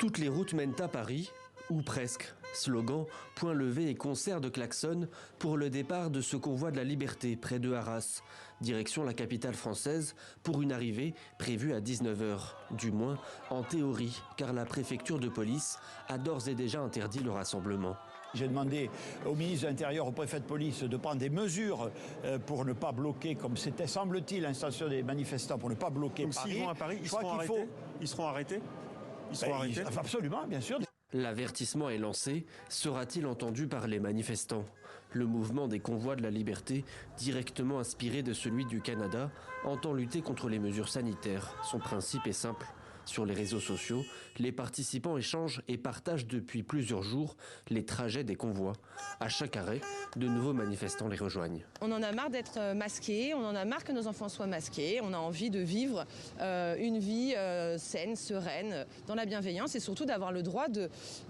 Toutes les routes mènent à Paris, ou presque. Slogan, point levé et concert de klaxons pour le départ de ce convoi de la liberté près de Arras. Direction la capitale française pour une arrivée prévue à 19 h. Du moins en théorie, car la préfecture de police a d'ores et déjà interdit le rassemblement. J'ai demandé au ministre de l'Intérieur, au préfet de police, de prendre des mesures pour ne pas bloquer, comme c'était, semble-t-il, l'intention des manifestants, pour ne pas bloquer donc, Paris. S'ils vont à Paris, ils seront arrêtés. Absolument, bien sûr. L'avertissement est lancé. Sera-t-il entendu par les manifestants? Le mouvement des convois de la liberté, directement inspiré de celui du Canada, entend lutter contre les mesures sanitaires. Son principe est simple. Sur les réseaux sociaux, les participants échangent et partagent depuis plusieurs jours les trajets des convois. À chaque arrêt, de nouveaux manifestants les rejoignent. On en a marre d'être masqués, on en a marre que nos enfants soient masqués, on a envie de vivre une vie saine, sereine, dans la bienveillance et surtout d'avoir le droit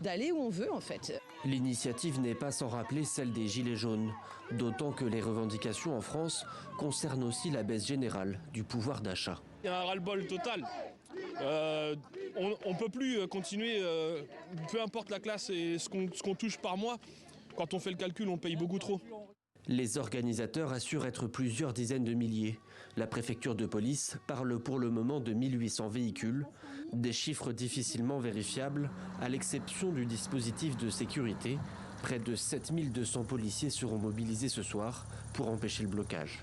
d'aller où on veut en fait. L'initiative n'est pas sans rappeler celle des Gilets jaunes, d'autant que les revendications en France concernent aussi la baisse générale du pouvoir d'achat. Il y a un ras-le-bol total. On ne peut plus continuer, peu importe la classe et ce qu'on touche par mois. Quand on fait le calcul, on paye beaucoup trop. Les organisateurs assurent être plusieurs dizaines de milliers. La préfecture de police parle pour le moment de 1800 véhicules, des chiffres difficilement vérifiables, à l'exception du dispositif de sécurité. Près de 7200 policiers seront mobilisés ce soir pour empêcher le blocage.